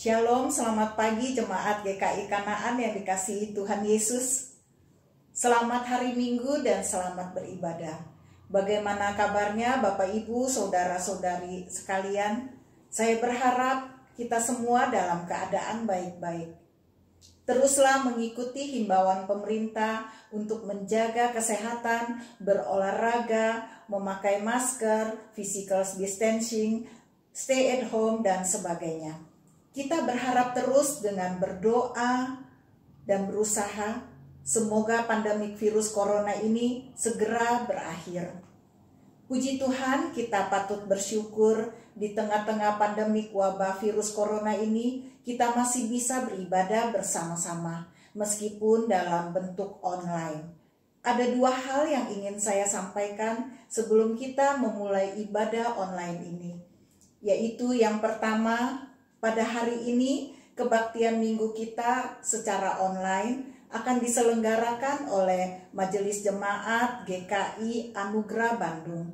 Shalom, selamat pagi jemaat GKI Kanaan yang dikasihi Tuhan Yesus. Selamat hari Minggu dan selamat beribadah. Bagaimana kabarnya Bapak Ibu, saudara-saudari sekalian? Saya berharap kita semua dalam keadaan baik-baik. Teruslah mengikuti himbauan pemerintah untuk menjaga kesehatan, berolahraga, memakai masker, physical distancing, stay at home, dan sebagainya. Kita berharap terus dengan berdoa dan berusaha semoga pandemik virus corona ini segera berakhir. Puji Tuhan, kita patut bersyukur di tengah-tengah pandemik wabah virus corona ini kita masih bisa beribadah bersama-sama meskipun dalam bentuk online. Ada dua hal yang ingin saya sampaikan sebelum kita memulai ibadah online ini, yaitu yang pertama, pada hari ini, kebaktian minggu kita secara online akan diselenggarakan oleh Majelis Jemaat GKI Anugerah Bandung.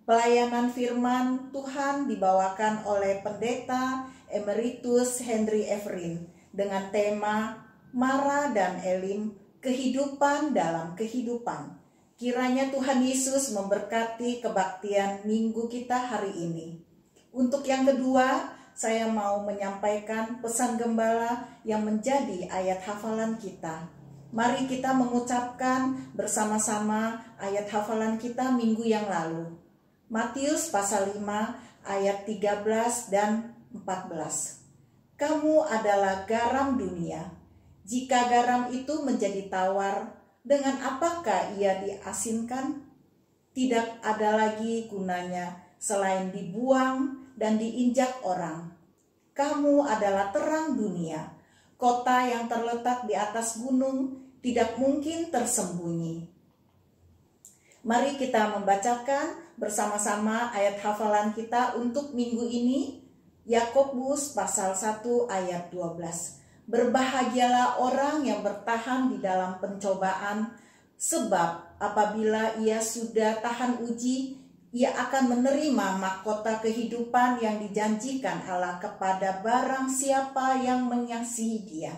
Pelayanan firman Tuhan dibawakan oleh Pendeta Emeritus Henry Everin dengan tema Mara dan Elim, Kehidupan dalam Kehidupan. Kiranya Tuhan Yesus memberkati kebaktian minggu kita hari ini. Untuk yang kedua, saya mau menyampaikan pesan gembala yang menjadi ayat hafalan kita. Mari kita mengucapkan bersama-sama ayat hafalan kita minggu yang lalu. Matius pasal 5 ayat 13 dan 14. Kamu adalah garam dunia. Jika garam itu menjadi tawar, dengan apakah ia diasinkan? Tidak ada lagi gunanya selain dibuang dan diinjak orang. Kamu adalah terang dunia. Kota yang terletak di atas gunung tidak mungkin tersembunyi. Mari kita membacakan bersama-sama ayat hafalan kita untuk minggu ini. Yakobus pasal 1 ayat 12. Berbahagialah orang yang bertahan di dalam pencobaan, sebab apabila ia sudah tahan uji, ia akan menerima mahkota kehidupan yang dijanjikan Allah kepada barang siapa yang mengasihi Dia.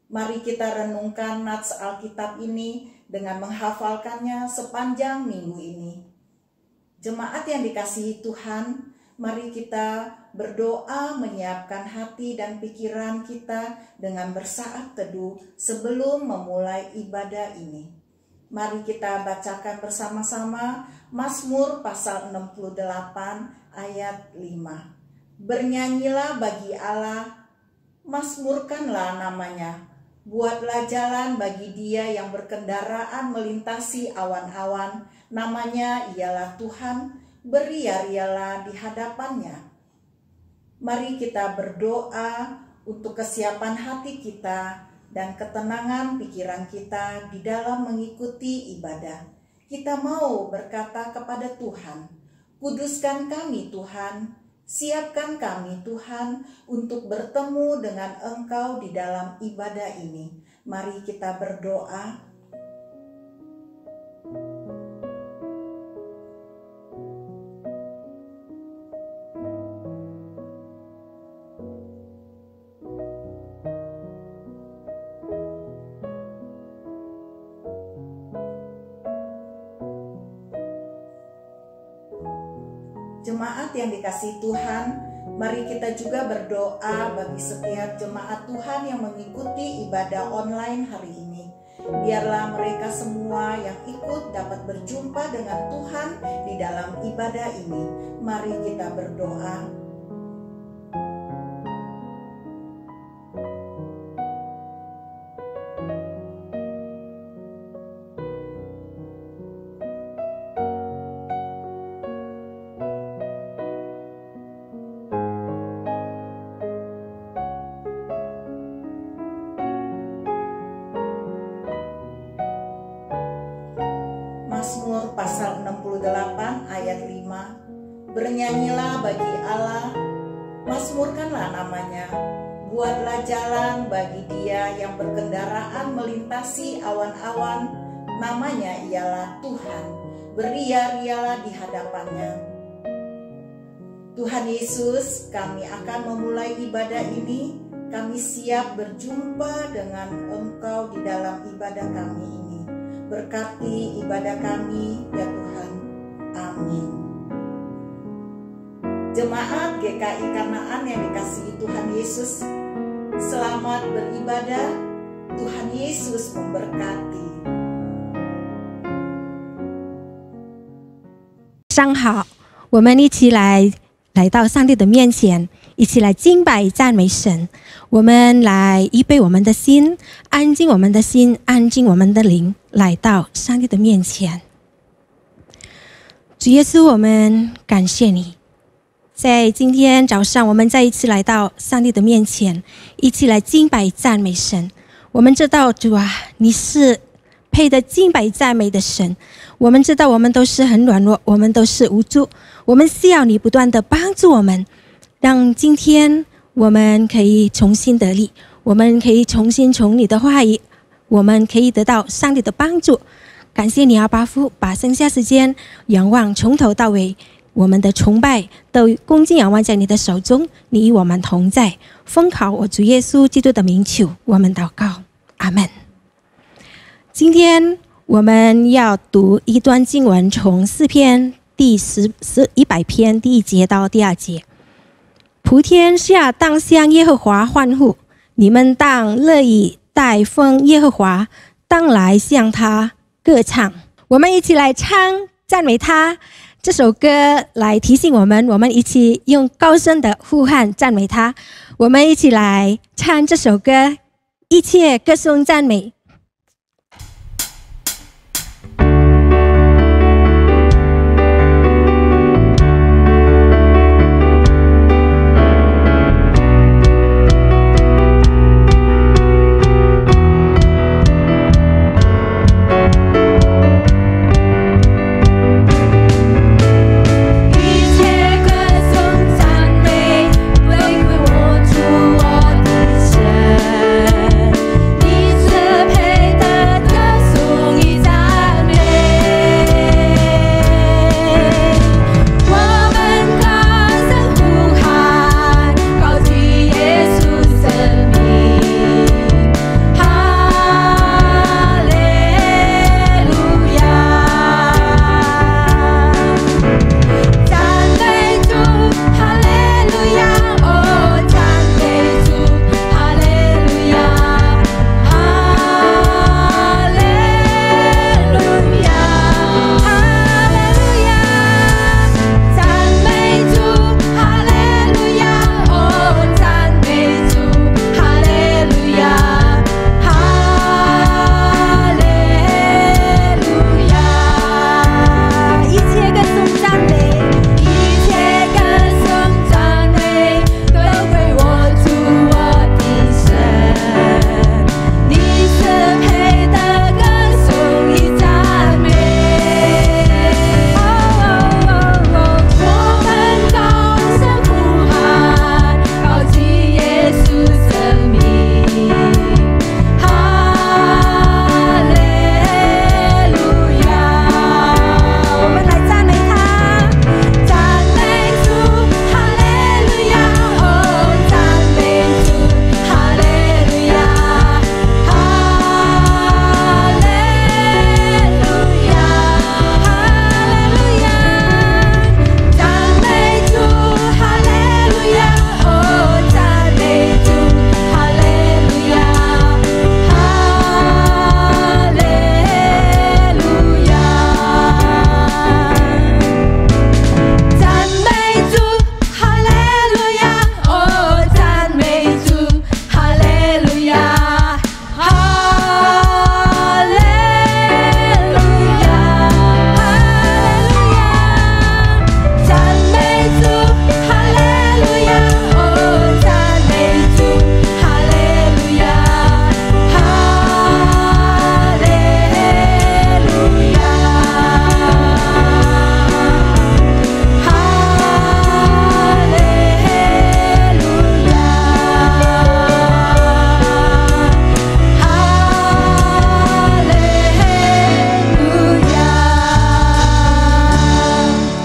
Mari kita renungkan nats Alkitab ini dengan menghafalkannya sepanjang minggu ini. Jemaat yang dikasihi Tuhan, mari kita berdoa menyiapkan hati dan pikiran kita dengan bersaat teduh sebelum memulai ibadah ini. Mari kita bacakan bersama-sama Mazmur pasal 68 ayat 5. Bernyanyilah bagi Allah, mazmurkanlah namanya. Buatlah jalan bagi Dia yang berkendaraan melintasi awan-awan. Namanya ialah Tuhan, beria-rialah di hadapannya. Mari kita berdoa untuk kesiapan hati kita dan ketenangan pikiran kita di dalam mengikuti ibadah. Kita mau berkata kepada Tuhan, kuduskan kami Tuhan, siapkan kami Tuhan untuk bertemu dengan Engkau di dalam ibadah ini. Mari kita berdoa. Jemaat yang dikasihi Tuhan, mari kita juga berdoa bagi setiap jemaat Tuhan yang mengikuti ibadah online hari ini. Biarlah mereka semua yang ikut dapat berjumpa dengan Tuhan di dalam ibadah ini. Mari kita berdoa. Mazmur pasal 68 ayat 5. Bernyanyilah bagi Allah, mazmurkanlah namanya. Buatlah jalan bagi Dia yang berkendaraan melintasi awan-awan. Namanya ialah Tuhan, beria-rialah di hadapannya. Tuhan Yesus, kami akan memulai ibadah ini. Kami siap berjumpa dengan Engkau di dalam ibadah kami ini. Berkati ibadah kami, ya Tuhan. Amin. Jemaat GKI Kanaan yang dikasihi Tuhan Yesus, selamat beribadah. Tuhan Yesus memberkati. 上好，我们一起来到上帝的面前，一起来敬拜赞美神。我们来预备我们的心，安静我们的心，安静我们的灵，来到上帝的面前。主耶稣，我们感谢你，在今天早上，我们再一次来到上帝的面前，一起来敬拜赞美神。我们知道，主啊，你是配得敬拜赞美的神。我们知道，我们都是很软弱，我们都是无助，我们需要你不断的帮助我们，让今天我们可以重新得力，我们可以重新从你的话语，我们可以得到上帝的帮助。感谢你，阿爸父，把剩下时间仰望从头到尾，我们的崇拜都恭敬仰望在你的手中，你与我们同在。奉靠我主耶稣基督的名求，我们祷告，阿们。今天我们要读一段经文，从诗篇第100篇第1节到第2节。普天下当向耶和华欢呼，你们当乐意待奉耶和华，当来向他歌唱。我们一起来唱赞美他。这首歌来提醒我们，我们一起用高声的呼喊赞美他。我们一起来唱这首歌，一切歌颂赞美。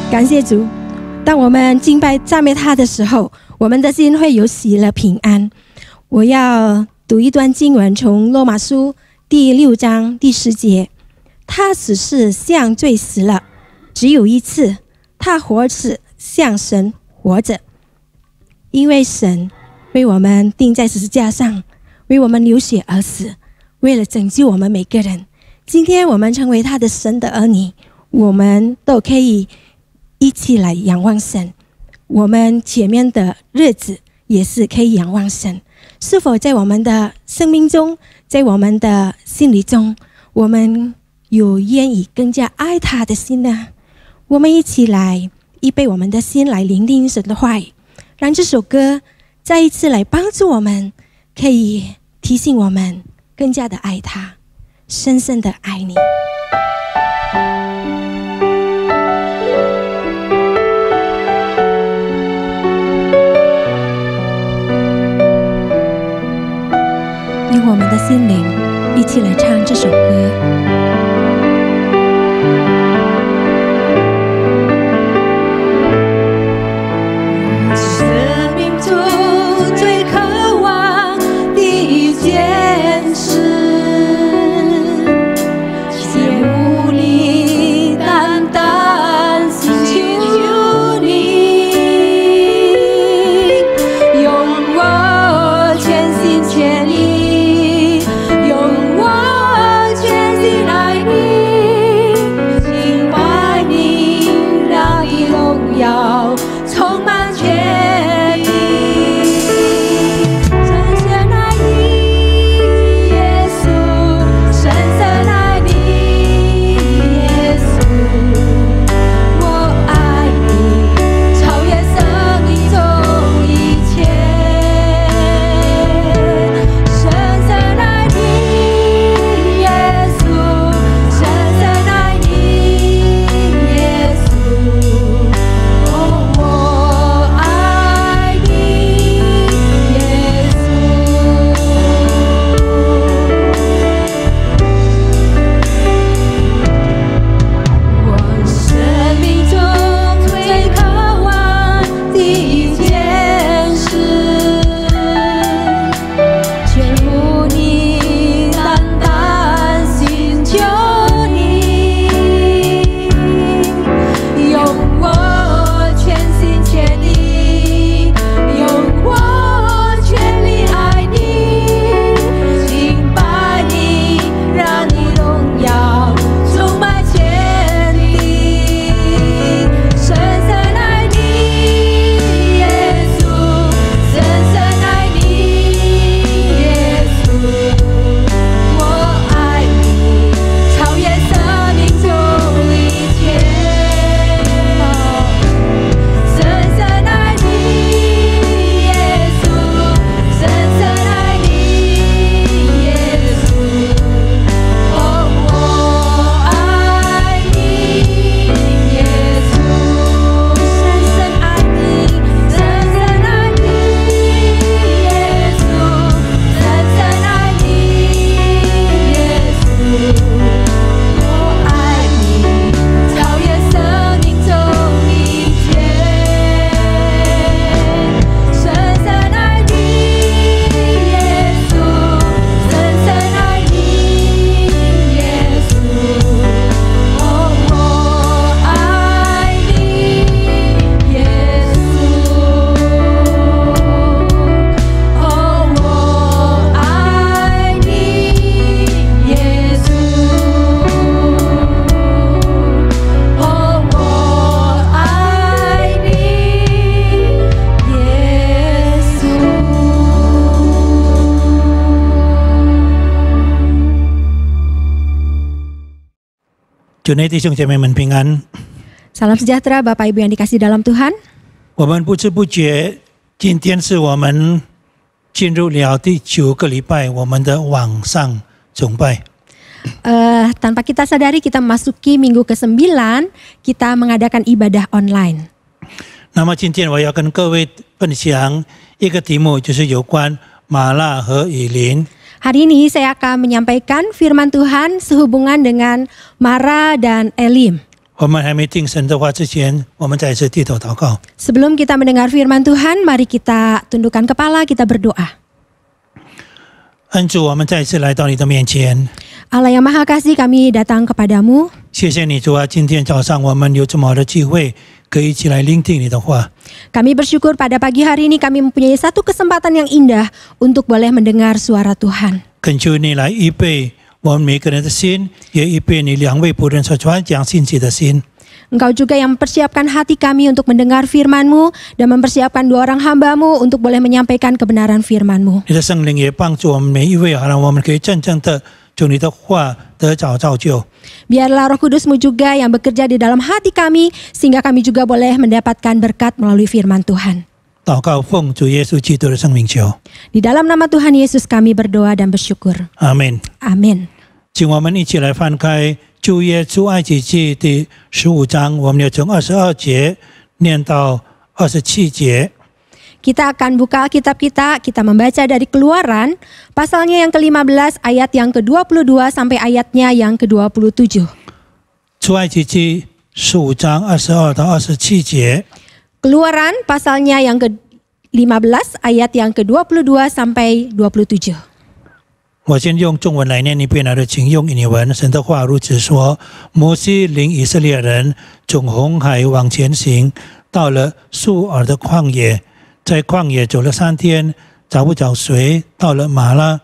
感谢主，当我们敬拜赞美他的时候，我们的心会有喜乐平安。我要读一段经文，从罗马书第6章第10节。他死是向罪死了，只有一次，他活是向神活着。因为神为我们钉在十字架上，为我们流血而死，为了拯救我们每个人。今天我们成为他的神的儿女，我们都可以一起来仰望神。我们前面的日子也是可以仰望神。是否在我们的生命中，在我们的心里中，我们有愿意更加爱他的心呢？我们一起来预备我们的心来聆听神的话语，让这首歌再一次来帮助我们，可以提醒我们更加的爱他，深深的爱你。用我们的心灵一起来唱这首歌。生命中最渴望的一件事，切无力单单寻求你，用我全心全意，用我全心爱你，敬拜你，让你荣耀充满全地。深深爱你，耶稣，深深爱你，耶稣，我爱你，超越生命中一切。深深爱你，耶稣，深深爱你，耶稣，我爱你，耶稣。我生命中最渴望的一件事，全无你单单寻求你，用我全心全意，用我全力爱你，敬拜你，让你荣耀充满全地。深深爱你，耶稣，深深爱你，耶稣，我爱你，超越生命中一切。深深爱你，耶稣，深深爱你，耶稣，我爱你，耶稣，深深爱你，深深爱你，耶稣，深深爱你，耶稣，我爱你，超越生命中一切。深深爱你，耶稣，深深爱你，耶稣，我爱你，耶稣，我爱你，耶稣，我爱你，耶稣。主内弟兄姐妹们平安。 Salam sejahtera Bapak Ibu yang dikasih dalam Tuhan. 我们不知不觉，今天是我们进入了第9个礼拜，我们的网上崇拜。 Tanpa kita sadari kita memasuki minggu ke-9, kita mengadakan ibadah online. 那么今天我要跟各位分享一个题目，就是有关马拉和以琳。 Hari ini saya akan menyampaikan firman Tuhan sehubungan dengan Mara dan Elim. 我们还没听神的话之前，我们再次低头祷告。 Sebelum kita mendengar firman Tuhan, mari kita tundukkan kepala, kita berdoa. 恩主，我们再次来到你的面前， Allah yang Maha Kasih, kami datang kepadamu. 谢谢你主啊！今天早上我们有这么好的机会，可以一起来聆听你的话。 Kami bersyukur pada pagi hari ini kami mempunyai satu kesempatan yang indah untuk boleh mendengar suara Tuhan. 恳求你来预备我们每个人的心，也预备你两位仆人所传讲信息的心。 Engkau juga yang mempersiapkan hati kami untuk mendengar firman-Mu dan mempersiapkan 2 orang hamba-Mu untuk boleh menyampaikan kebenaran firman-Mu. 你的圣灵也帮助我们每一位，好让我们可以真正的就你的话得着造就。 Biarlah Roh Kudus-Mu juga yang bekerja di dalam hati kami sehingga kami juga boleh mendapatkan berkat melalui firman Tuhan. 祷告奉主耶稣基督的圣名求， Di dalam nama Tuhan Yesus kami berdoa dan bersyukur. 阿门。 Amin. 请我们一起来翻开旧约出埃及记第15章，我们要从22节念到27节。 Kita akan buka Alkitab kita membaca dari Keluaran, pasalnya yang ke-15, ayat yang ke-22 sampai ayatnya yang ke-27. 出埃及记15章22到27节。 Keluaran, pasalnya yang ke-15, ayat yang ke-22 sampai 27. 我先用中文来念一遍，来的请用印尼文。神的话如此说：摩西领以色列人从红海往前行，到了苏尔的旷野，在旷野走了3天，找不着水。到了马拉，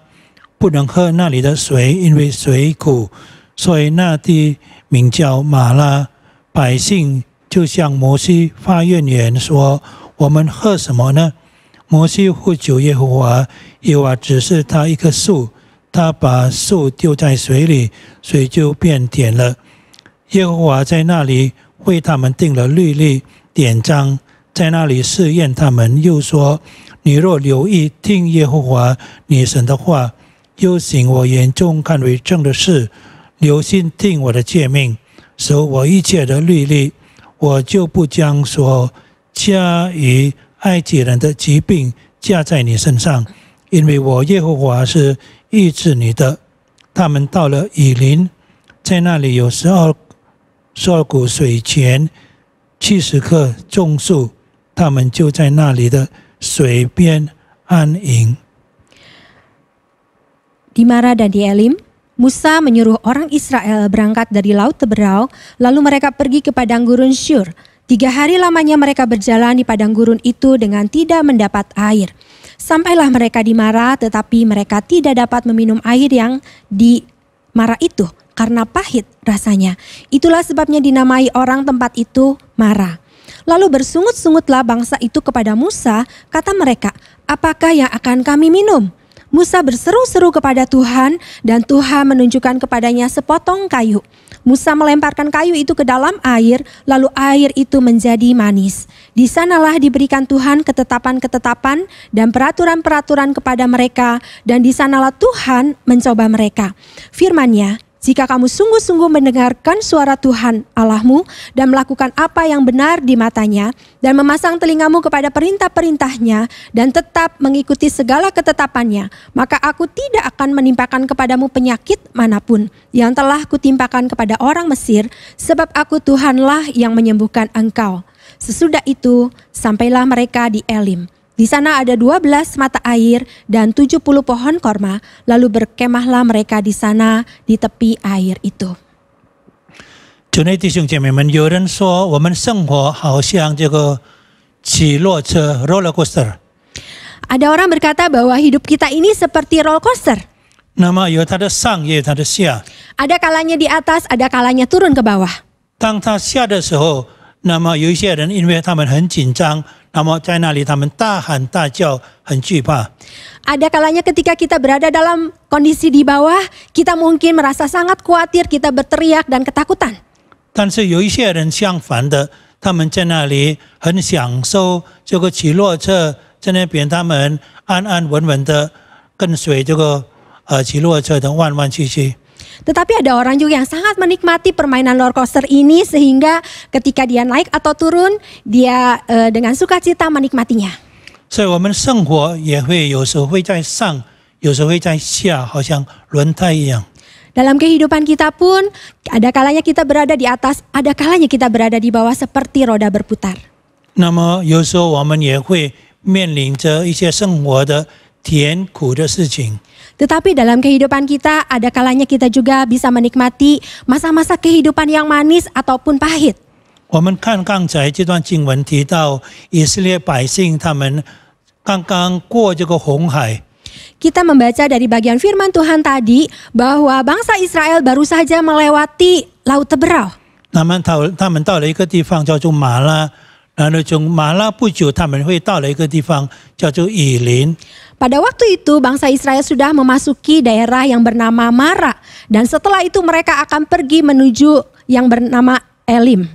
不能喝那里的水，因为水苦，所以那地名叫马拉。百姓就向摩西发怨言说：我们喝什么呢？摩西呼求耶和华，耶和华指示他一棵树。 他把树丢在水里，水就变甜了。耶和华在那里为他们定了律例典章，在那里试验他们，又说：你若留意听耶和华你神的话，又行我眼中看为正的事，留心听我的诫命，守我一切的律例，我就不将所加于埃及人的疾病加在你身上，因为我耶和华是 医治你的。他们到了以琳，在那里有12股水泉，70棵种树，他们就在那里的水边安营。 Di Mara dan di Elim, Musa menyuruh orang Israel berangkat dari Laut Teberau, lalu mereka pergi ke padang gurun Syur. 3 hari lamanya mereka berjalan di padang gurun itu dengan tidak mendapat air. Sampailah mereka di Mara, tetapi mereka tidak dapat meminum air yang di Mara itu karena pahit rasanya. Itulah sebabnya dinamai orang tempat itu Mara. Lalu bersungut-sungutlah bangsa itu kepada Musa, kata mereka, apakah yang akan kami minum? Musa berseru-seru kepada Tuhan dan Tuhan menunjukkan kepadanya sepotong kayu. Musa melemparkan kayu itu ke dalam air, lalu air itu menjadi manis. Di sanalah diberikan Tuhan ketetapan-ketetapan dan peraturan-peraturan kepada mereka, dan di sanalah Tuhan mencoba mereka. Firman-Nya, jika kamu sungguh-sungguh mendengarkan suara Tuhan Allahmu dan melakukan apa yang benar di matanya dan memasang telingamu kepada perintah-perintahnya dan tetap mengikuti segala ketetapannya, maka aku tidak akan menimpakan kepadamu penyakit manapun yang telah kutimpakan kepada orang Mesir, sebab aku Tuhanlah yang menyembuhkan engkau. Sesudah itu sampailah mereka di Elim. Di sana ada 12 mata air dan 70 pohon korma, lalu berkemahlah mereka di sana di tepi air itu. 主内弟兄姐妹们，有人说我们生活好像这个起落车 roller coaster， Ada orang berkata bahwa hidup kita ini seperti roller coaster. 那么有它的上也有它的下。 Ada kalanya di atas, ada kalanya turun ke bawah. 当它下的时候，那么有一些人因为他们很紧张，那么在那里他们大喊大叫，很惧怕。 Ada kalanya ketika kita berada dalam kondisi di bawah, kita mungkin merasa sangat khawatir, kita berteriak dan ketakutan. 但是有一些人相反的，他们在那里很享受这个起落车，在那边他们安安稳稳的跟随这个起落车的弯弯曲曲。 Tetapi ada orang juga yang sangat menikmati permainan roller coaster ini sehingga ketika dia naik atau turun, dia dengan sukacita menikmatinya. 所以我们生活也会有时候会在上，有时候会在下，好像轮胎一样。Dalam kehidupan kita pun, ada kalanya kita berada di atas, ada kalanya kita berada di bawah seperti roda berputar. 那么有时候我们也会面临着一些生活的甜苦的事情。 Tetapi dalam kehidupan kita, ada kalanya kita juga bisa menikmati masa-masa kehidupan yang manis ataupun pahit. 我们看刚才这段经文提到以色列百姓他们刚刚过这个红海。 Kita membaca dari bagian firman Tuhan tadi bahwa bangsa Israel baru saja melewati Laut Teberau. 他们到了一个地方叫做马拉，然后从马拉不久他们会到了一个地方叫做以琳。 Pada waktu itu bangsa Israel sudah memasuki daerah yang bernama Mara. Dan setelah itu mereka akan pergi menuju yang bernama Elim.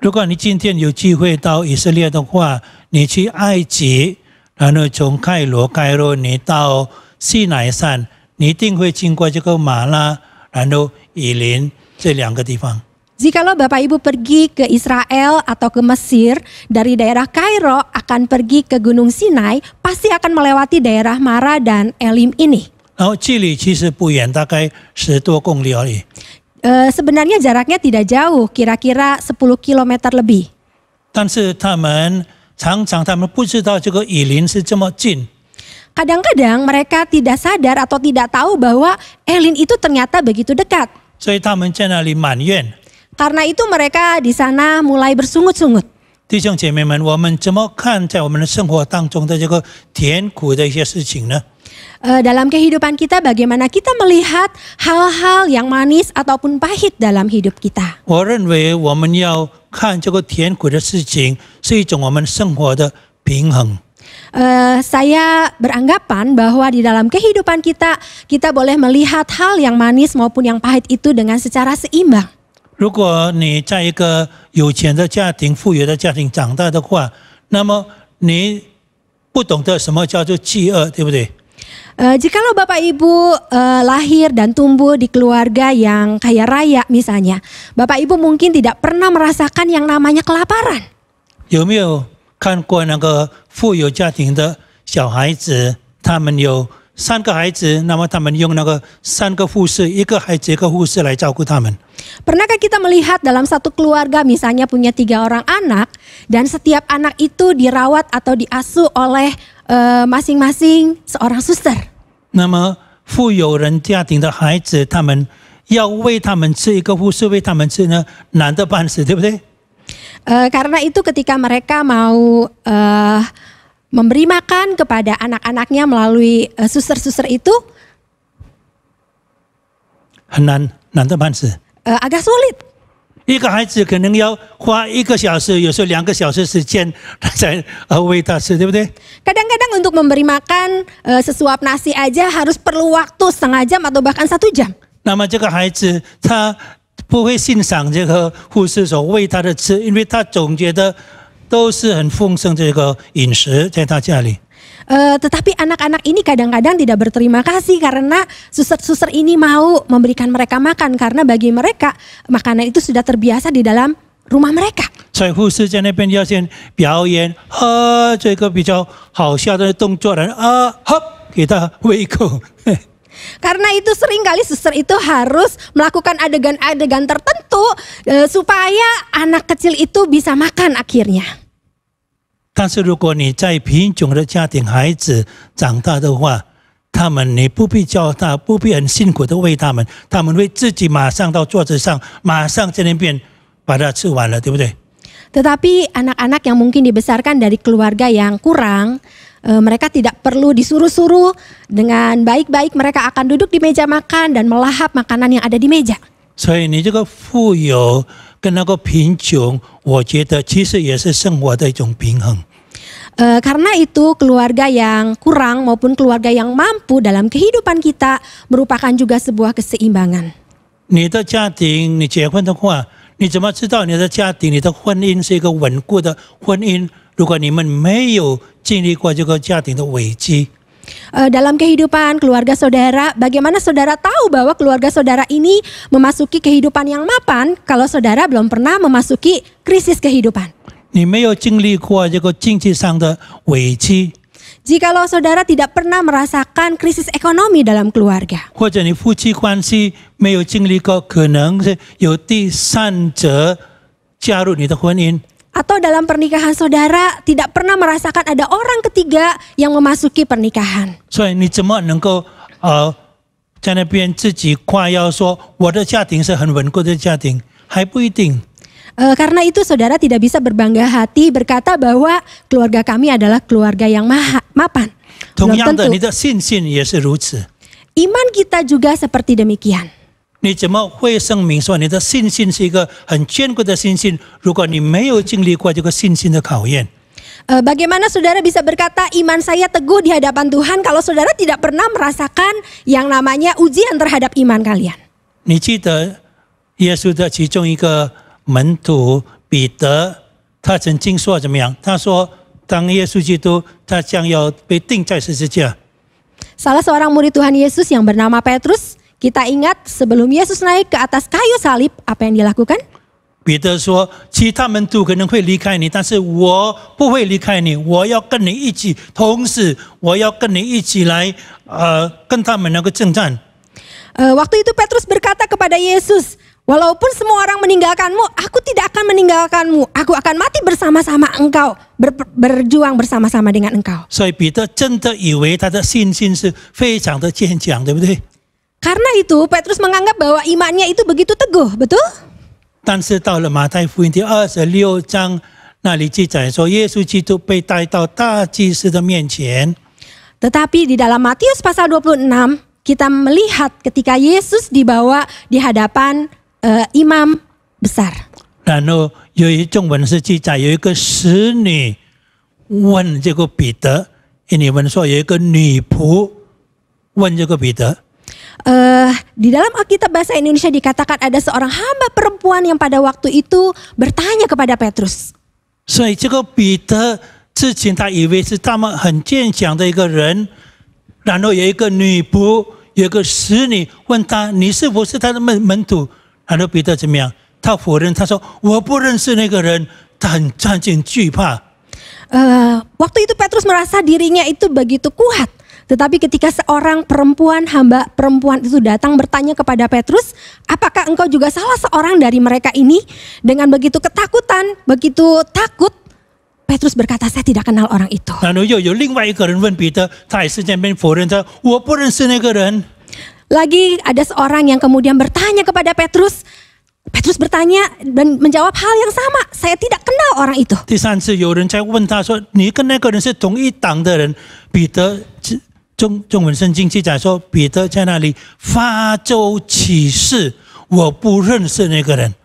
如果你今天有机会到以色列的话，你去埃及，然后从开罗你到西乃山，你一定会经过这个马拉，然后以琳这两个地方。 Jikalau Bapak Ibu pergi ke Israel atau ke Mesir, dari daerah Kairo akan pergi ke Gunung Sinai, pasti akan melewati daerah Mara dan Elim ini. 然后距离其实不远，大概10多公里而已。 Sebenarnya jaraknya tidak jauh, kira-kira 10 km lebih. 但是他们不知道这个以琳是这么近。 Kadang-kadang mereka tidak sadar atau tidak tahu bahwa Elim itu ternyata begitu dekat. 所以他们在那里埋怨。 Karena itu mereka di sana mulai bersungut-sungut. 弟兄姐妹们，我们怎么看在我们的生活当中的这个甜苦的一些事情呢？ Dalam kehidupan kita, bagaimana kita melihat hal-hal yang manis ataupun pahit dalam hidup kita? 我认为我们要看这个甜苦的事情是一种我们生活的平衡。 Saya beranggapan bahwa di dalam kehidupan kita, kita boleh melihat hal yang manis maupun yang pahit itu dengan secara seimbang. 如果你在一个有钱的家庭、富有的家庭长大的话，那么你不懂得什么叫做饥饿，对不对？ Jikalau Bapak Ibu lahir dan tumbuh di keluarga yang kaya raya misalnya, Bapak Ibu mungkin tidak pernah merasakan yang namanya kelaparan. 有没有看过那个富有家庭的小孩子？他们有3个孩子，那么他们用那个3个护士，一个孩子一个护士来照顾他们。 Pernahkah kita melihat dalam satu keluarga misalnya punya 3 orang anak dan setiap anak itu dirawat atau diasuh oleh masing-masing seorang suster? 那么富有人家庭的孩子，他们要喂他们吃，一个护士喂他们吃呢，难得半死，对不对？ Karena itu ketika mereka mau memberi makan kepada anak-anaknya melalui suster-suster itu 很难得半死。 agak sulit. 一个孩子可能要花1个小时，有时候2个小时时间才喂他吃，对不对？ Kadang-kadang untuk memberi makan sesuap nasi aja harus perlu waktu setengah jam atau bahkan 1 jam. 那么这个孩子他不会欣赏这个护士所喂他的吃，因为他总觉得都是很丰盛这个饮食在他家里。 Tetapi anak-anak ini kadang-kadang tidak berterima kasih karena suster-suster ini mau memberikan mereka makan karena bagi mereka makanan itu sudah terbiasa di dalam rumah mereka. 所以护士在那边要先表演这个比较好笑的动作，然后给他喂一口。 Karena itu seringkali suster itu harus melakukan adegan-adegan tertentu supaya anak kecil itu bisa makan akhirnya. 但是如果你在贫穷的家庭孩子长大的话，他们你不必教他，不必很辛苦的喂他们，他们会自己马上到桌子上，马上在那边把它吃完了，对不对？ Tetapi anak-anak yang mungkin dibesarkan dari keluarga yang kurang, mereka tidak perlu disuruh-suruh, dengan baik-baik mereka akan duduk di meja makan dan melahap makanan yang ada di meja. 所以你这个富有跟那个贫穷，我觉得其实也是生活的一种平衡。 Karena itu keluarga yang kurang maupun keluarga yang mampu dalam kehidupan kita merupakan juga sebuah keseimbangan. 你的家庭，你结婚的话，你怎么知道你的家庭、你的婚姻是一个稳固的婚姻？如果你们没有经历过这个家庭的危机， Dalam kehidupan keluarga saudara, bagaimana saudara tahu bahwa keluarga saudara ini memasuki kehidupan yang mapan kalau saudara belum pernah memasuki krisis kehidupan? 你没有经历过这个经济上的危机， Jikalau saudara tidak pernah merasakan krisis ekonomi dalam keluarga, 或者你夫妻关系没有经历过，可能是有第三者加入你的婚姻。 atau dalam pernikahan saudara tidak pernah merasakan ada orang ketiga yang memasuki pernikahan. 所以你怎么能够在那边自己夸耀说我的家庭是很稳固的家庭？还不一定。 Karena itu saudara tidak bisa berbangga hati berkata bahwa keluarga kami adalah keluarga yang mapan. 同 Belum 样的， tentu. 你的信心也是如此。 Iman kita juga seperti demikian. 你怎么会声明说你的信心是一个很坚固的信心？如果你没有经历过这个信心的考验， Bagaimana saudara bisa berkata iman saya teguh di hadapan Tuhan kalau saudara tidak pernah merasakan yang namanya ujian terhadap iman kalian? 你记得耶稣的其中一个门徒彼得，他曾经说怎么样？他说，当耶稣基督他将要被钉在十字架， Salah seorang murid Tuhan Yesus yang bernama Petrus, kita ingat sebelum Yesus naik ke atas kayu salib, apa yang dilakukan? 彼得说：“其他门徒可能会离开你，但是我不会离开你，我要跟你一起，同时我要跟你一起来，跟他们那个征战。” Waktu itu Petrus berkata kepada Yesus, walaupun semua orang meninggalkanmu, aku tidak akan meninggalkanmu. Aku akan mati bersama-sama engkau, berjuang bersama-sama dengan engkau. 所以彼得真的以为他的信心是非常的坚强，对不对？ Karena itu Petrus menganggap bahwa imannya itu begitu teguh, betul? 但是到了马太福音第26章，那里记载说，耶稣基督被带到大祭司的面前。 Tetapi di dalam Matius pasal 26, kita melihat ketika Yesus dibawa di hadapan imam besar. 然后有一中文是记载，有一个使女问这个彼得，你们说有一个女仆问这个彼得。 Di dalam Alkitab bahasa Indonesia dikatakan ada seorang hamba perempuan yang pada waktu itu bertanya kepada Petrus. 所以这个彼得之前他以为是他们很坚强的一个人，然后有一个女仆，有一个使女问他：“你是不是他的门徒？”然后彼得怎么样？他否认，他说：“我不认识那个人。”他很惧怕。 Waktu itu Petrus merasa dirinya itu begitu kuat. Tetapi ketika seorang perempuan, hamba perempuan itu datang bertanya kepada Petrus, apakah engkau juga salah seorang dari mereka ini? Dengan begitu ketakutan, begitu takut, Petrus berkata, saya tidak kenal orang itu. 然后又有另外一个人问彼得，他也是在那边否认他，我不认识那个人。 Lagi ada seorang yang kemudian bertanya kepada Petrus. Petrus bertanya dan menjawab hal yang sama, saya tidak kenal orang itu. 第三次有人在问他说：“你跟那个人是同一党的人？”彼得中文圣经记载说，彼得在那里发咒起誓，我不认识那个人。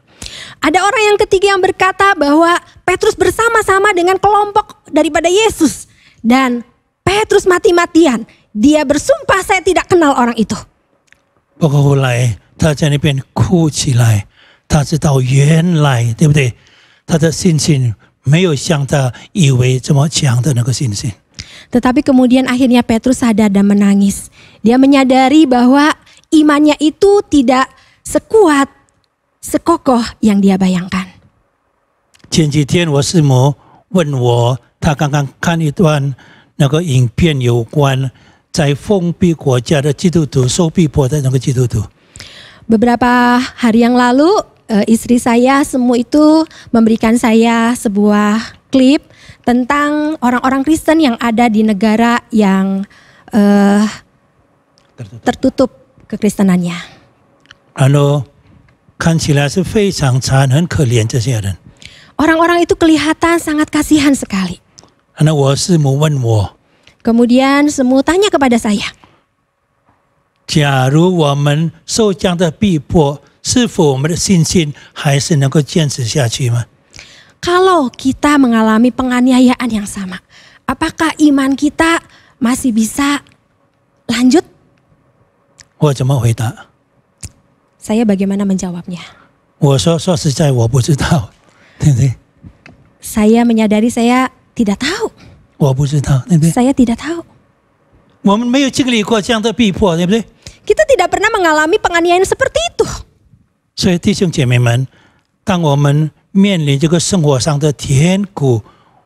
Ada orang yang ketiga yang berkata bahwa Petrus bersama-sama dengan kelompok daripada Yesus. Dan Petrus mati-matian. Dia bersumpah saya tidak kenal orang itu. 不过后来他在那边哭起来，他知道原来对不对？他的信心没有像他以为这么强的那个信心。 Tetapi kemudian akhirnya Petrus sadar dan menangis. Dia menyadari bahwa imannya itu tidak sekuat, sekokoh yang dia bayangkan. 前几天我师母问我，她刚刚看一段那个影片，有关在封闭国家的基督徒受逼迫的那个基督徒。 Beberapa hari yang lalu istri saya Semu itu memberikan saya sebuah klip tentang orang-orang Kristen yang ada di negara yang tertutup kekristenannya. 然后看起来是非常惨，很可怜这些人。 Orang-orang itu kelihatan sangat kasihan sekali. 然后我师母问我， Kemudian Semu tanya kepada saya, 假如我们受这样的逼迫，是否我们的信心还是能够坚持下去吗？ kalau kita mengalami penganiayaan yang sama, apakah iman kita masih bisa lanjut? 我怎么回答？ Saya bagaimana menjawabnya? 我说实在我不知道，对不对？ Saya menyadari saya tidak tahu. 我不知道，对不对？ Saya tidak tahu. 我们没有经历过这样的逼迫，对不对？ Kita tidak pernah mengalami penganiayaan seperti itu. 所以弟兄姐妹们，当我们面临这个生活上的甜苦，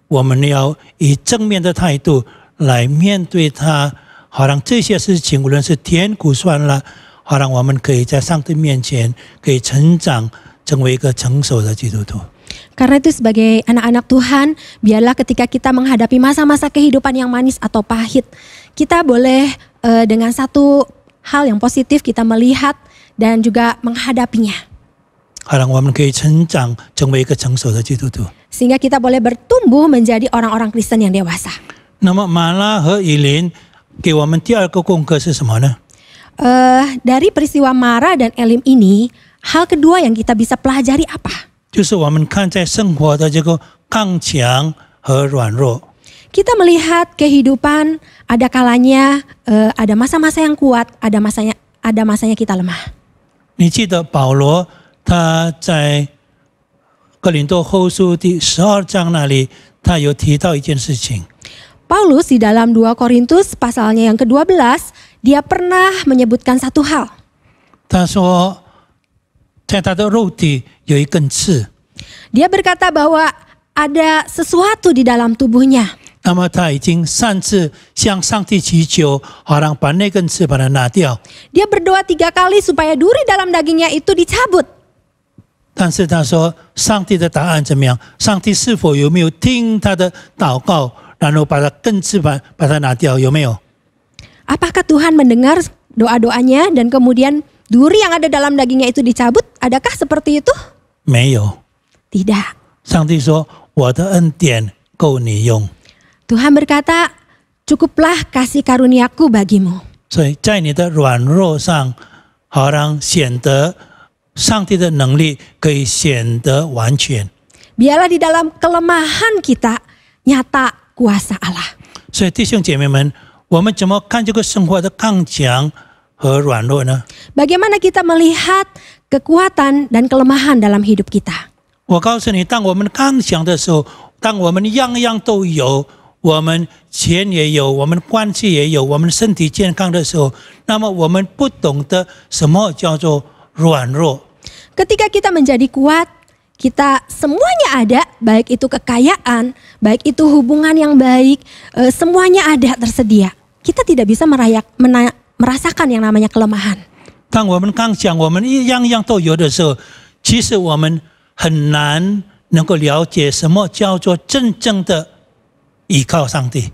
我们要以正面的态度来面对他，好让这些事情无论是甜苦酸辣，好让我们可以在上帝面前可以成长，成为一个成熟的基督徒。 Karena itu sebagai anak-anak Tuhan, biarlah ketika kita menghadapi masa-masa kehidupan yang manis atau pahit, kita boleh dengan satu hal yang positif kita melihat dan juga menghadapinya. 好让我们可以成长，成为一个成熟的基督徒。 Sehingga kita boleh bertumbuh menjadi orang-orang Kristen yang dewasa. 那么马拉和以琳给我们第二个功课是什么呢？ Dari peristiwa Mara dan Elim ini, hal kedua yang kita bisa pelajari apa? 就是我们看在生活的这个刚强和软弱。 Kita melihat kehidupan ada kalanya ada masa-masa yang kuat, ada masanya kita lemah. 你记得保罗他在哥林多后书第12章那里，他有提到一件事情。 Paulus di dalam 2 Korintus pasalnya yang ke-12, dia pernah menyebutkan satu hal. 他说，在他的肉体有一根刺， Dia berkata bahwa ada sesuatu di dalam tubuhnya. 那么他已经3次向上帝祈求，好让把那根刺把它拿掉。 Dia berdoa 3 kali supaya duri dalam dagingnya itu dicabut. 但是他说，上帝的答案怎么样？上帝是否有没有听他的祷告，然后把他根刺把它拿掉？有没有？ Apakah Tuhan mendengar doa-doanya dan kemudian duri yang ada dalam dagingnya itu dicabut? Adakah seperti itu? 没有。 Tidak. 上帝说：“我的恩典够你用。” Tuhan berkata, cukuplah kasih karuniaku bagimu. 所以在你的软弱上，好让显得上帝的能力可以显得完全。 Biarlah di dalam kelemahan kita nyata kuasa Allah. 所以弟兄姐妹们，我们怎么看这个生活的刚强和软弱呢？ Bagaimana kita melihat kekuatan dan kelemahan dalam hidup kita? 我告诉你，当我们刚强的时候，当我们样样都有，我们钱也有，我们关系也有，我们身体健康的时候，那么我们不懂得什么叫做软弱。 Ketika kita menjadi kuat, kita semuanya ada, baik itu kekayaan, baik itu hubungan yang baik, semuanya ada tersedia. Kita tidak bisa merasakan yang namanya kelemahan. 当我们刚强，我们样样都有的时候，其实我们很难能够了解什么叫做真正的依靠上帝。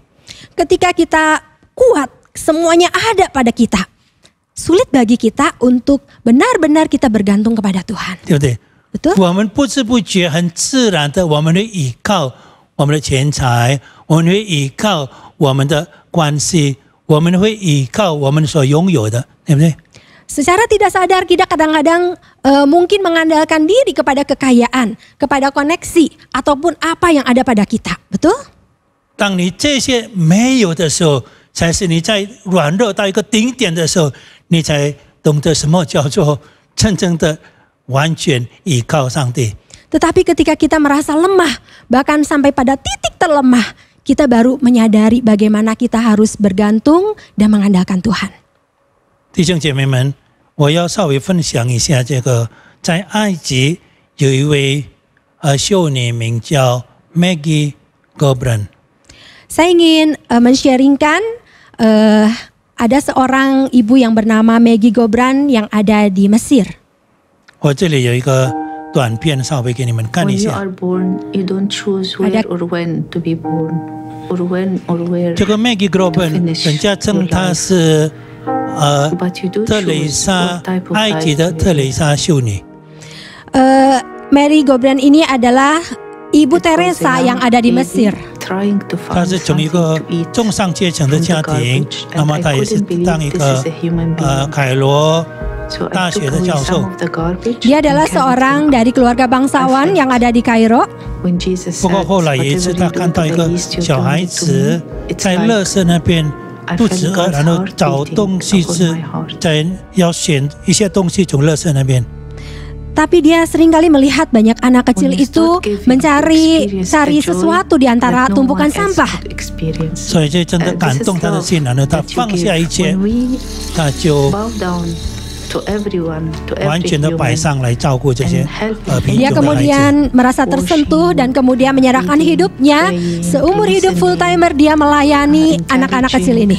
Ketika kita kuat, semuanya ada pada kita. Sulit bagi kita untuk benar-benar kita bergantung kepada Tuhan. 对不对？ Betul? 我们不知不觉、很自然的，我们会依靠我们的钱财，我们会依靠我们的关系，我们会依靠我们所拥有的，对不对？ Secara tidak sadar kita kadang-kadang mungkin mengandalkan diri kepada kekayaan, kepada koneksi, ataupun apa yang ada pada kita. Betul? 当你这些没有的时候，才是你在软弱到一个顶点的时候，你才懂得什么叫做真正的完全依靠上帝。 Tetapi ketika kita merasa lemah, bahkan sampai pada titik terlemah, kita baru menyadari bagaimana kita harus bergantung dan mengandalkan Tuhan. 弟兄姐妹们，我要稍微分享一下这个，在埃及有一位修女名叫 Maggie Gobran。 Saya ingin men-sharingkan ada seorang ibu yang bernama Maggie Gobran yang ada di Mesir. 我这里有一个短片，稍微给你们看 When 一 you 下。 are born, you don't choose where or when to be born, or when or where. 这个 Maggie Gobran， 人家称她是But you do 特蕾 choose 莎 what type of 埃及的 life 特蕾莎修女。 Mary Gobran ini adalah Ibu Teresa yang ada di Mesir. Trying to 她 find 是从一 something 个 to eat 中上阶层的 from 家 the 庭， garbage, 那 and 么 I 她也是 couldn't 当一 believe 个 this is a human being. 凯罗 So 大 I 学 took 的 away 教授。 some of the garbage. Dia adalah and carried seorang them. dari keluarga bangsawan yang ada di Kairo. When Jesus 不 said, 过后来有一次， "Whatever 他 you 看 do 到一 to 个 the least, you 小 do 孩 it to 子 me." It's 在 like 垃圾那边 I 肚 felt 子饿， God's 然后 heart 找 beating 东西 upon 吃 my heart.，在要选一些东西从垃圾那边。 Tapi dia seringkali melihat banyak anak kecil When you itu start giving, mencari experience cari the joy sesuatu di antara that no tumpukan one else sampah. could experience. 所以这真的 This 感 is 动他的 love 心，然后他 that you 放下 give. 一切 When，we 他就 bow down to everyone, to 完 every 全的摆 human. 上来照顾这些 And help 贫 Dia 穷的孩子。 kemudian merasa tersentuh dan kemudian menyerahkan hidupnya. Seumur hidup full timer dia melayani anak-anak kecil ini.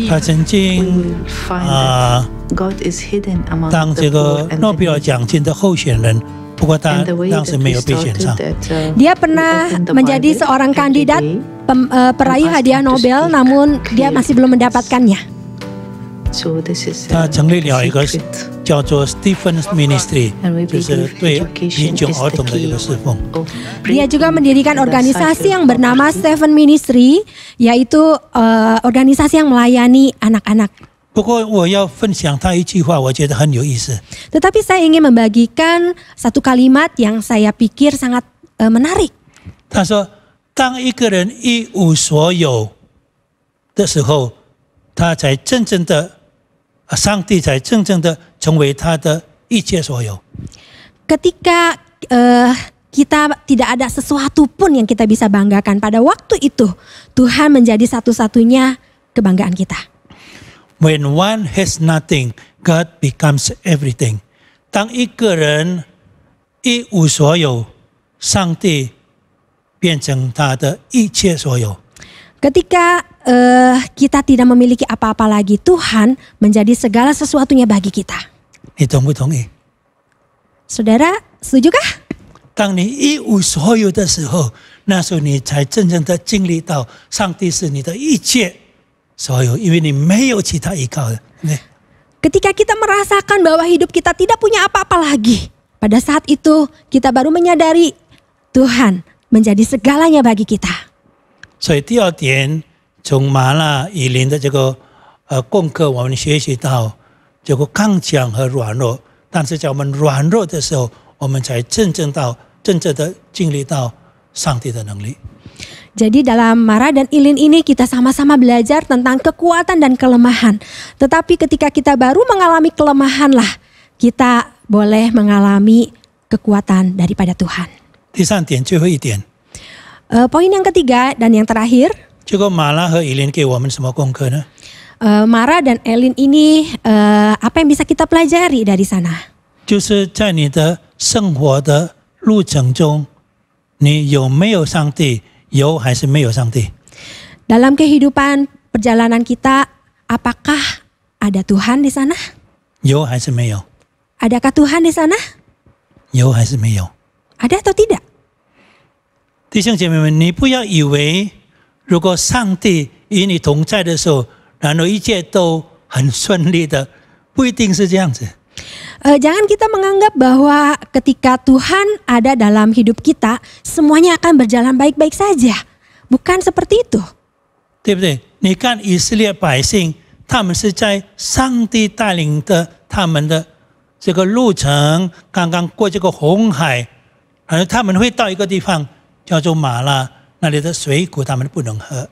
他曾 We 经 will find that God is hidden among 当 the 这个 poor and 诺贝尔 the 奖金的候选人，不过他 And the way 当 that 时没 we 有被选 started 上。 that Dia pernah we open the menjadi Bible seorang every kandidat day. peraih hadiah Nobel, namun dia masih belum mendapatkannya. So this is 他成立了一个 secret. 叫做 Stephen's Ministry， And we 就是对 believe 贫穷 education 儿 is 童 the 的一 key 个侍奉。 of Dia juga breaking mendirikan the organisasi cycle yang of bernama poverty. Stephen Ministry, yaitu organisasi yang melayani anak-anak. 不过我要分享他一句话，我觉得很有意思。 Tetapi saya ingin membagikan satu kalimat yang saya pikir sangat menarik. 他说：“当一个人一无所有的时候，他才真正的，上帝才真正的成为他的一切所有。 Ketika kita tidak ada sesuatu pun yang kita bisa banggakan, pada waktu itu Tuhan menjadi satu-satunya kebanggaan kita. When one has nothing, God becomes everything. 当一个人一无所有，上帝变成他的一切所有。 Ketika kita tidak memiliki apa-apa lagi, Tuhan menjadi segala sesuatunya bagi kita. 你同不同意？ Saudara, setujukah? 当你一无所有的时候，那时候你才真正的经历到上帝是你的一切所有，因为你没有其他依靠的。 Ketika kita merasakan bahwa hidup kita tidak punya apa-apa lagi, pada saat itu kita baru menyadari Tuhan menjadi segalanya bagi kita. 所以第二点，从马纳以林的这个功课，我们学习到这个刚强和软弱。但是在我们软弱的时候，我们才真正的经历到上帝的能力。 Jadi dalam Mara dan Ilin ini kita sama-sama belajar tentang kekuatan dan kelemahan. Tetapi ketika kita baru mengalami kelemahan lah, kita boleh mengalami kekuatan daripada Tuhan. 第三点，最后一点， Poin yang ketiga dan yang terakhir, 这个马拉和以林给我们什么功课呢？ Mara dan Elin ini apa yang bisa kita pelajari dari sana? 就是在你的生活的路程中，你有没有上帝？有还是没有上帝？ Dalam kehidupan perjalanan kita, apakah ada Tuhan di sana? 有还是没有？ Adakah Tuhan di sana? 有还是没有？ Ada atau tidak? 弟兄姐妹们，你不要以为如果上帝与你同在的时候，然后一切都很顺利的，不一定是这样子。 Jangan kita menganggap bahwa ketika Tuhan ada dalam hidup kita, semuanya akan berjalan baik-baik saja. Bukan seperti itu. 对不对？你看以色列百姓，他们是在上帝带领的他们的这个路程，刚刚过这个红海，然后他们会到一个地方叫做马拉，那里的水谷他们不能喝。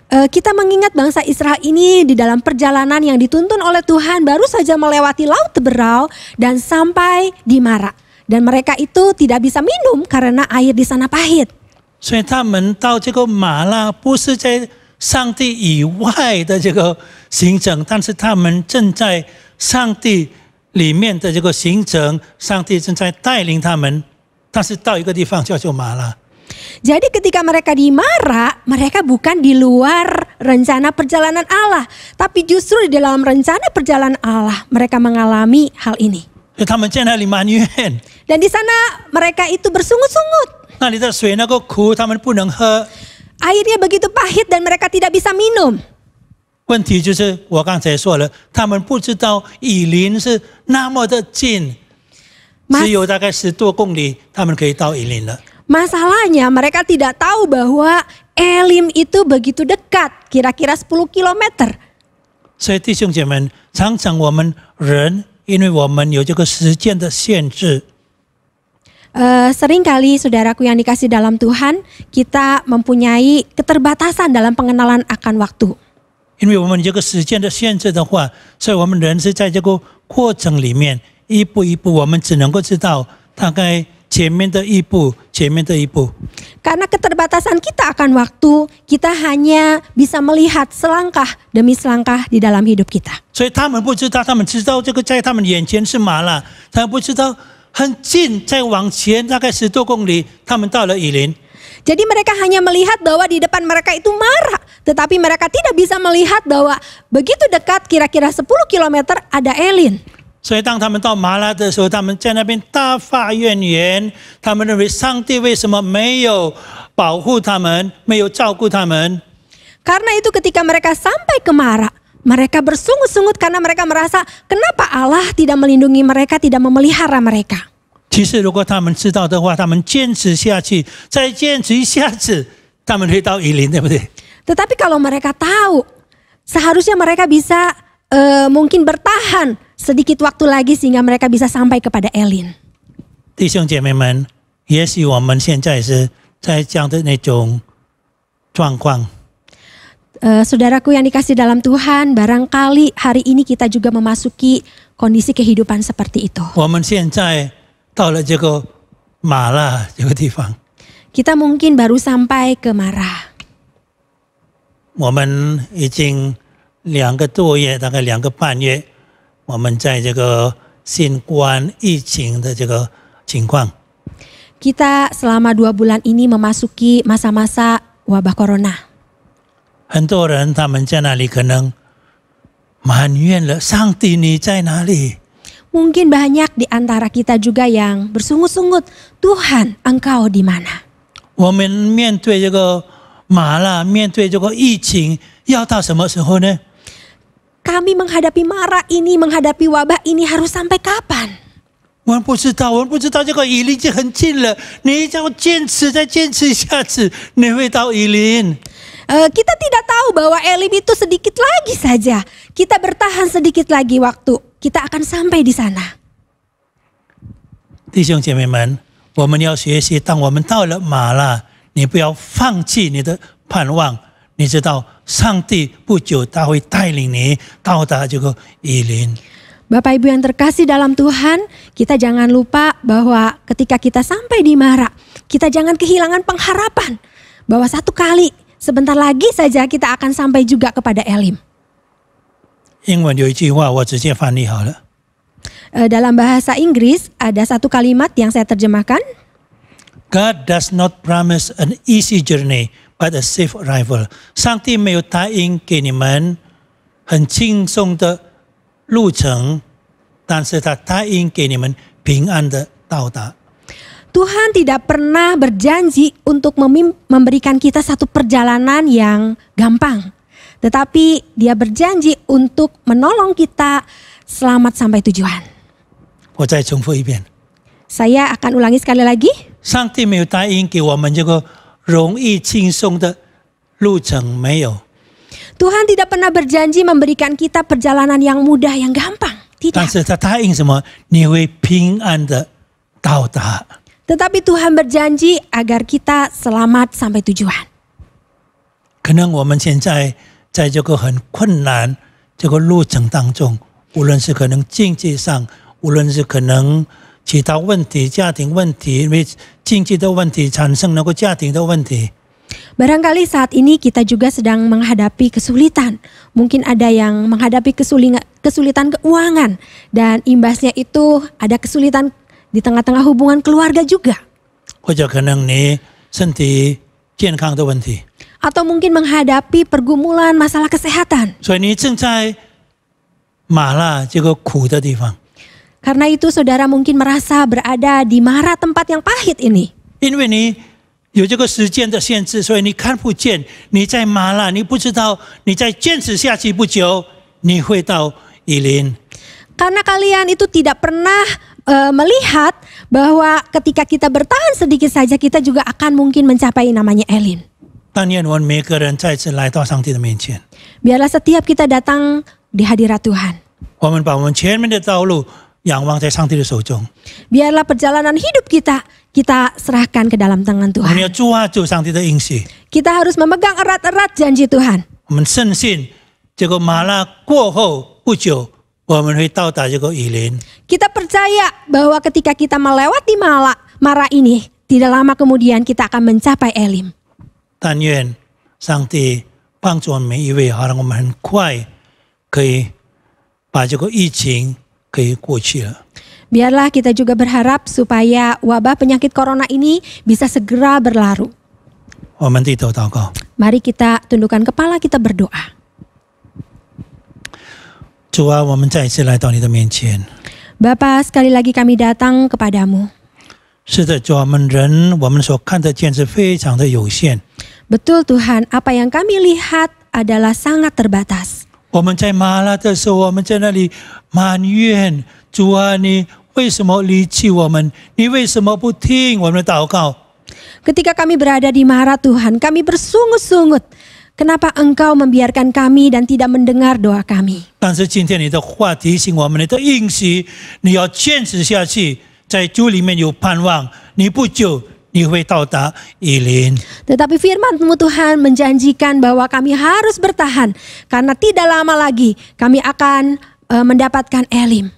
Kita mengingat bangsa Israel ini di dalam perjalanan yang dituntun oleh Tuhan baru saja melewati Laut Teberau dan sampai di Mara. Dan mereka itu tidak bisa minum karena air di sana pahit. 所以他们到这个马拉不是在上帝以外的这个行程，但是他们正在上帝里面的这个行程，上帝正在带领他们，但是到一个地方叫做马拉。 Jadi ketika mereka di Mara, mereka bukan di luar rencana perjalanan Allah. Tapi justru di dalam rencana perjalanan Allah, mereka mengalami hal ini. 所以他们在那里埋怨， Dan di sana mereka itu bersungut-sungut. 那里的水那个苦，他们不能喝。 Airnya begitu pahit dan mereka tidak bisa minum. 问题就是我刚才说了，他们不知道以林是那么的近，只有大概10多公里，他们可以到以林了。 Masalahnya mereka tidak tahu bahwa Elim itu begitu dekat, kira-kira 10 kilometer. 所以弟兄姐妹们，常常我们人，因为我们有这个时间的限制， Seringkali saudaraku yang dikasih dalam Tuhan, kita mempunyai keterbatasan dalam pengenalan akan waktu. 因为我们这个时间的限制的话，所以我们人是在这个过程里面一步一步，我们只能够知道大概前面的一步，前面的一步。 Karena keterbatasan kita akan waktu, kita hanya bisa melihat selangkah demi selangkah di dalam hidup kita. 所以他们不知道，他们知道这个在他们眼前是麻辣，他们不知道很近，再往前大概10多公里，他们到了以琳。 Jadi mereka hanya melihat bahwa di depan mereka itu Mara, tetapi mereka tidak bisa melihat bahwa begitu dekat kira-kira 10 km ada Elin. 所以当他们到麻辣的时候，他们在那边大发怨言，他们认为上帝为什么没有保护他们，没有照顾他们。 Karena itu ketika mereka sampai ke Mara, mereka bersungut-sungut karena mereka merasa kenapa Allah tidak melindungi mereka, tidak memelihara mereka. 其实如果他们知道的话，他们坚持下去，再坚持一下子，他们会到以琳，对不对？ Tetapi kalau mereka tahu, seharusnya mereka bisa mungkin bertahan sedikit waktu lagi sehingga mereka bisa sampai kepada Elin. 弟兄姐妹们，也许我们现在是在这样的那种状况。 Saudaraku yang dikasih dalam Tuhan, barangkali hari ini kita juga memasuki kondisi kehidupan seperti itu. 我们现在到了这个麻辣这个地方， Kita mungkin baru sampai ke Mara. 我们已经2个多月，大概2个半月，我们在这个新冠疫情的这个情况。 Kita selama 2 bulan ini memasuki masa-masa wabah corona. 很多人他们在那里可能埋怨了上帝，你在哪里？ Mungkin banyak di antara kita juga yang bersungut-sungut, Tuhan, Engkau di mana? 我们面对这个麻辣，面对这个疫情，要到什么时候呢？ Kami menghadapi Mara ini, menghadapi wabah ini harus sampai kapan? 我们不知道，我们不知道这个以琳已经很近了，你只要坚持，再坚持一下子，你会到以琳。 Kita tidak tahu bahwa Elim itu sedikit lagi saja. Kita bertahan sedikit lagi waktu. Kita akan sampai di sana. 弟兄姐妹们，我们要学习，当我们到了麻辣，你不要放弃你的盼望。你知道，上帝不久他会带领你到达这个以琳。 Bapak Ibu yang terkasih dalam Tuhan, kita jangan lupa bahwa ketika kita sampai di Mara, kita jangan kehilangan pengharapan bahwa satu kali sebentar lagi saja kita akan sampai juga kepada Elim. 英文有一句话，我直接翻译好了。 Dalam bahasa Inggris ada satu kalimat yang saya terjemahkan. God does not promise an easy journey, but a safe arrival. 上帝没有答应给你们很轻松的路程，但是他答应给你们平安的到达。 Tuhan tidak pernah berjanji untuk memberikan kita satu perjalanan yang gampang. Tetapi Dia berjanji untuk menolong kita selamat sampai tujuan. 我再重复一遍， Saya akan ulangi sekali lagi. 上帝没有答应给我们这个容易轻松的路程，没有。 Tuhan tidak pernah berjanji memberikan kita perjalanan yang mudah, yang gampang. 但 Tidak. 是他答应什么？你会平安的到达。 Tetapi Tuhan berjanji agar kita selamat sampai tujuan. 可能我们现在在这个很困难这个路程当中，无论是可能经济上，无论是可能其他问题、家庭问题，因为经济的问题产生那个家庭的问题。 Barangkali saat ini kita juga sedang menghadapi kesulitan. Mungkin ada yang menghadapi kesulitan keuangan. Dan imbasnya itu ada kesulitan di tengah-tengah hubungan keluarga juga. 或者可能你身体健康的问题， Atau mungkin menghadapi pergumulan masalah kesehatan. 所以你正在麻辣这个苦的地方。 Karena itu saudara mungkin merasa berada di Mara, tempat yang pahit ini. 因为你有这个时间的限制，所以你看不见。你在麻辣，你不知道你再坚持下去不久，你会到以琳。 Karena kalian itu tidak pernah melihat bahwa ketika kita bertahan sedikit saja kita juga akan mungkin mencapai namanya Elin. 但愿我们每个人再次来到上帝的面前， Biarlah setiap kita datang di hadirat Tuhan. 我们把我们前面的道路仰望在上帝的手中。 Biarlah perjalanan hidup kita serahkan ke dalam tangan 我们要 Tuhan. 抓住上帝的应许， Kita harus memegang erat-erat janji Tuhan. 我们深信这个麻辣过后不久，我们会到达这个以琳。 Kita percaya bahwa ketika kita melewati mara ini, tidak lama kemudian kita akan mencapai Elim. 但愿上帝帮助我们每一位，好让我们很快可以把这个疫情可以过去了。 Biarlah kita juga berharap supaya wabah penyakit corona ini bisa segera berlalu. 我们低头祷告， Mari kita tundukkan kepala, kita berdoa. 主啊，我们再一次来到你的面前。 Bapa, sekali lagi kami datang kepadamu. 是的，主啊，我们人我们所看得见是非常的有限。 Betul Tuhan, apa yang kami lihat adalah sangat terbatas. 我们在麻辣的时候，我们在那里埋怨主啊，你为什么离弃我们？你为什么不听我们的祷告？ Ketika kami berada di Mara Tuhan, kami bersungut-sungut. Kenapa Engkau membiarkan kami dan tidak mendengar doa kami? 但是今天你的话提醒我们，你的应许你要坚持下去，在主里面有盼望，你不久你会到达以琳。 Tetapi firman-Mu Tuhan menjanjikan bahwa kami harus bertahan. Karena tidak lama lagi kami akan mendapatkan Elim.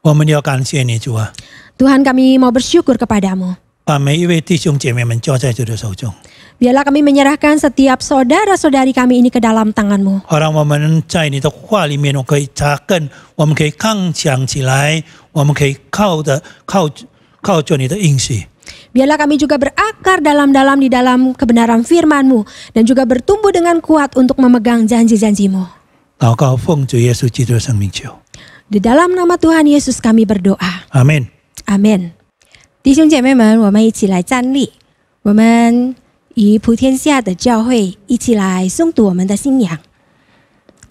我们要感谢你，主啊， Tuhan, kami mau bersyukur kepadamu. 把每一位弟兄姐妹们交在主的手中， Biarlah kami menyerahkan setiap saudara-saudari kami ini ke dalam tangan-Mu. 好让我们在你的话里面，我可以扎根，我们可以刚强起来，我们可以靠着你的应许。 Biarlah kami juga berakar dalam-dalam di dalam kebenaran firman-Mu. Dan juga bertumbuh dengan kuat untuk memegang janji-janji-Mu. 祷告奉主耶稣基督的圣名求， Di dalam nama Tuhan Yesus kami berdoa. 阿门。 Amin. 弟兄姐妹们，我们一起来站立，我们与普天下的教会一起来诵读我们的信仰。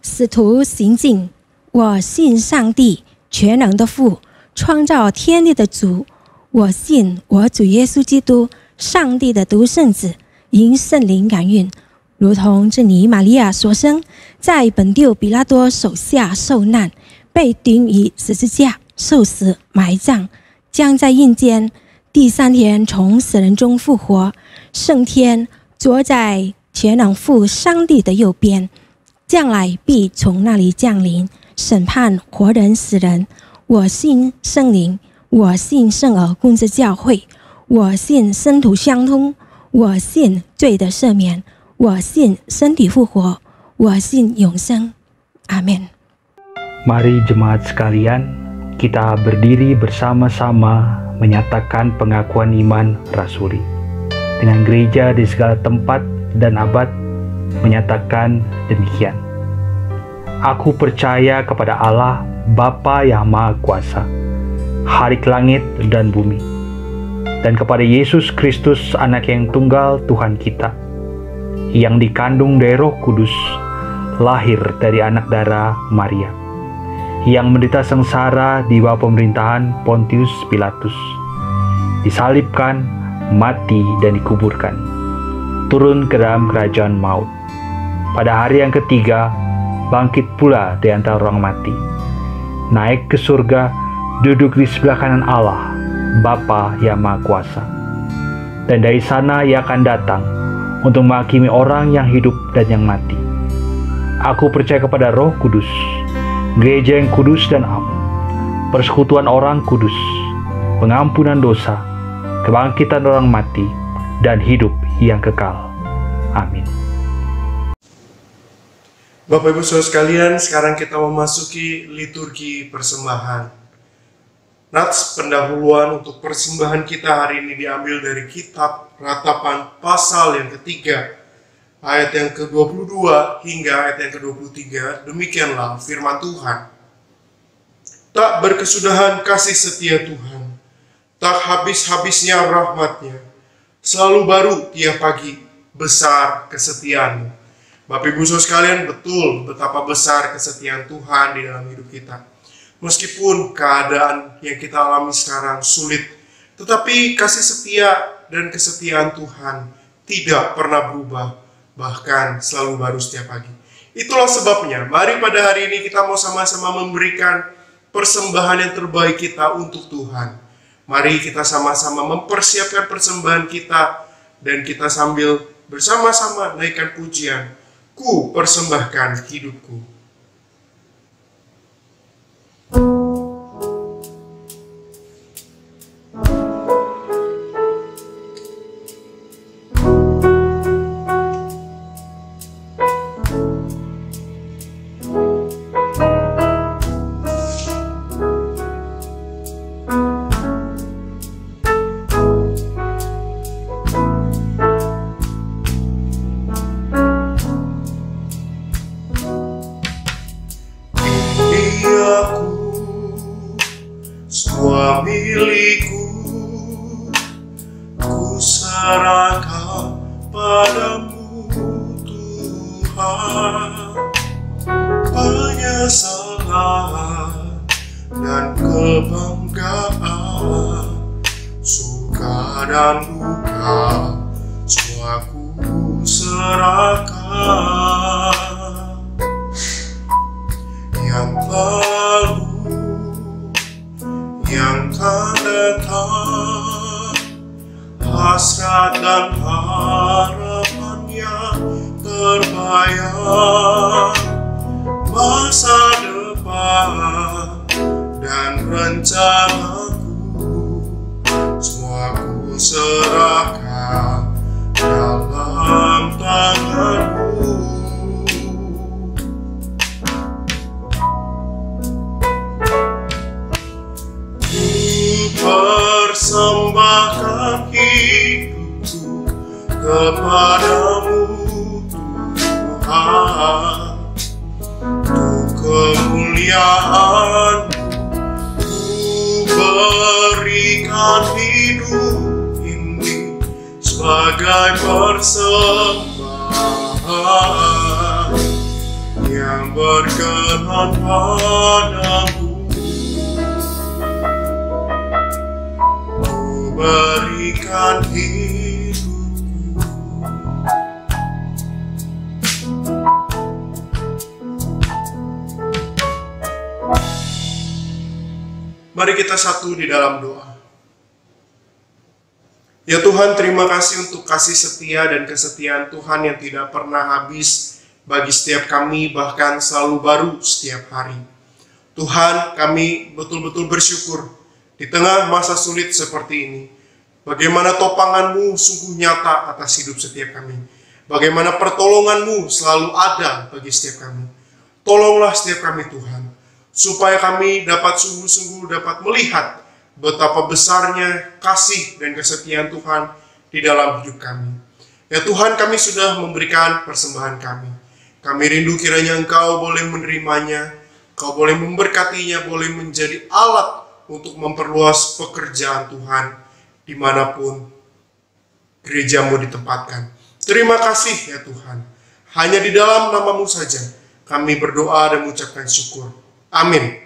使徒行径，我信上帝全能的父，创造天地的主。我信我主耶稣基督，上帝的独生子，因圣灵感孕，如同这尼玛利亚所生，在本丢比拉多手下受难，被钉于十字架，受死，埋葬，将在阴间第3天从死人中复活，升天，坐在全能父上帝的右边，将来必从那里降临，审判活人死人。我信圣灵，我信圣而共之教会，我信圣徒相通，我信罪的赦免，我信身体复活，我信永生。阿门。 Mari jemaat sekalian, kita berdiri bersama-sama menyatakan pengakuan iman rasuli. Dengan gereja di segala tempat dan abad menyatakan demikian. Aku percaya kepada Allah, Bapa yang Maha Kuasa, Khalik langit dan bumi, dan kepada Yesus Kristus, Anak yang tunggal Tuhan kita, yang dikandung dari Roh Kudus, lahir dari anak darah Maria, yang menderita sengsara di bawah pemerintahan Pontius Pilatus, disalibkan, mati dan dikuburkan, turun ke dalam kerajaan maut. Pada hari yang ketiga, bangkit pula di antara orang mati, naik ke surga, duduk di sebelah kanan Allah, Bapa yang Maha Kuasa. Dan dari sana Ia akan datang untuk menghakimi orang yang hidup dan yang mati. Aku percaya kepada Roh Kudus, gereja yang kudus dan am, persekutuan orang kudus, pengampunan dosa, kebangkitan orang mati, dan hidup yang kekal. Amin. Bapak Ibu Saudara sekalian, sekarang kita memasuki liturgi persembahan. Nats pendahuluan untuk persembahan kita hari ini diambil dari kitab Ratapan pasal yang ketiga, ayat yang ke-22 hingga ayat yang ke-23. Demikianlah firman Tuhan. Tak berkesudahan kasih setia Tuhan, tak habis-habisnya rahmat-Nya, selalu baru tiap pagi, besar kesetiaan-Mu. Bapak Ibu Saudara sekalian, betul betapa besar kesetiaan Tuhan di dalam hidup kita. Meskipun keadaan yang kita alami sekarang sulit, tetapi kasih setia dan kesetiaan Tuhan tidak pernah berubah, bahkan selalu baru setiap pagi. Itulah sebabnya, mari pada hari ini kita mau sama-sama memberikan persembahan yang terbaik kita untuk Tuhan. Mari kita sama-sama mempersiapkan persembahan kita, dan kita sambil bersama-sama naikkan pujian, Ku persembahkan hidupku. milikku, ku serahkan padamu Tuhan. Penyesalan dan kebanggaan, suka dan duka, semua ku serahkan. Yang lalu, yang akan datang, hasrat dan harapan yang terbayang, masa depan dan rencanaku, semua ku serahkan dalam tanganmu. Ku persembahkan hidupku kepadamu Tuhan, untuk kemuliaan-Mu ku berikan hidup ini sebagai persembahan yang berkenan padamu. Ku berikan hidupku. Mari kita satu di dalam doa. Ya Tuhan, terima kasih untuk kasih setia dan kesetiaan Tuhan yang tidak pernah habis bagi setiap kami, bahkan selalu baru setiap hari. Tuhan, kami betul-betul bersyukur di tengah masa sulit seperti ini. Bagaimana topangan-Mu sungguh nyata atas hidup setiap kami. Bagaimana pertolongan-Mu selalu ada bagi setiap kami. Tolonglah setiap kami Tuhan, supaya kami dapat sungguh-sungguh dapat melihat betapa besarnya kasih dan kesetiaan Tuhan di dalam hidup kami. Ya Tuhan, kami sudah memberikan persembahan kami. Kami rindu kiranya Engkau boleh menerimanya, Engkau boleh memberkatinya, boleh menjadi alat untuk memperluas pekerjaan Tuhan dimanapun gereja-Mu ditempatkan. Terima kasih ya Tuhan. Hanya di dalam nama-Mu saja kami berdoa dan mengucapkan syukur. Amin.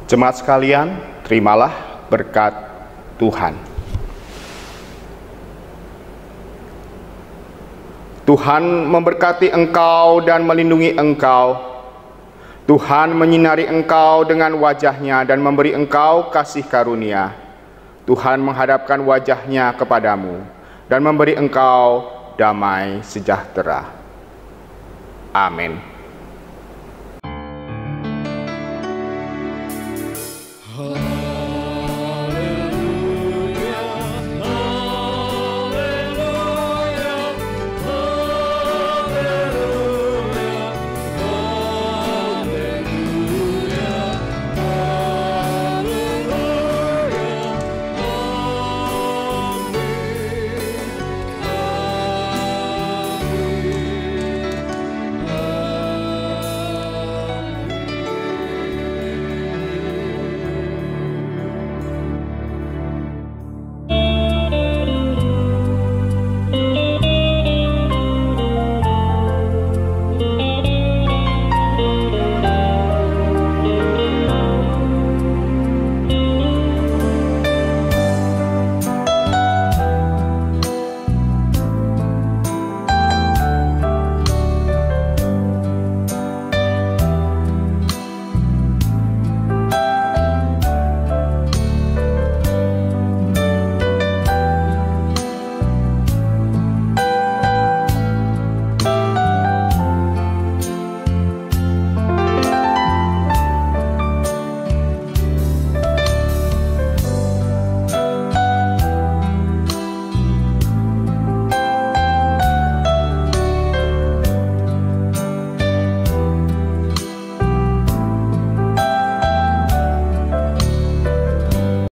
Jemaat sekalian, terimalah berkat Tuhan. Tuhan memberkati engkau dan melindungi engkau. Tuhan menyinari engkau dengan wajah-Nya dan memberi engkau kasih karunia. Tuhan menghadapkan wajah-Nya kepadamu dan memberi engkau damai sejahtera. Amin.